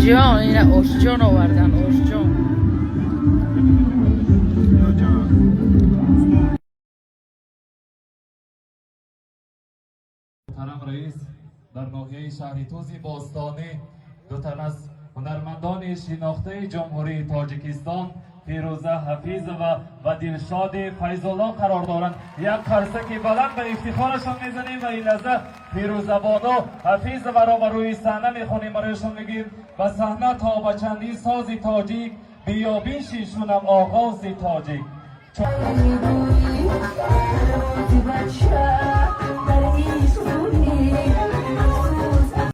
جان این آشجان آوردن آشجان. محترم رئیس در ناحیه شهر توزی باستانی دو تن از هنرمندان شناخته جمهوری تاجیکستان فیروزه حفیظ و دلشاد فیض‌الله قرار دارند. یک قرصکی بلند به افتخارشان میزنیم و این لحظه فیروزه بانو حفیظ و را روی صحنه میخونیم، برایشان میگیم به صحنه تا به چندی ساز تاجیک بیابیششونم آغاز تاجیک. در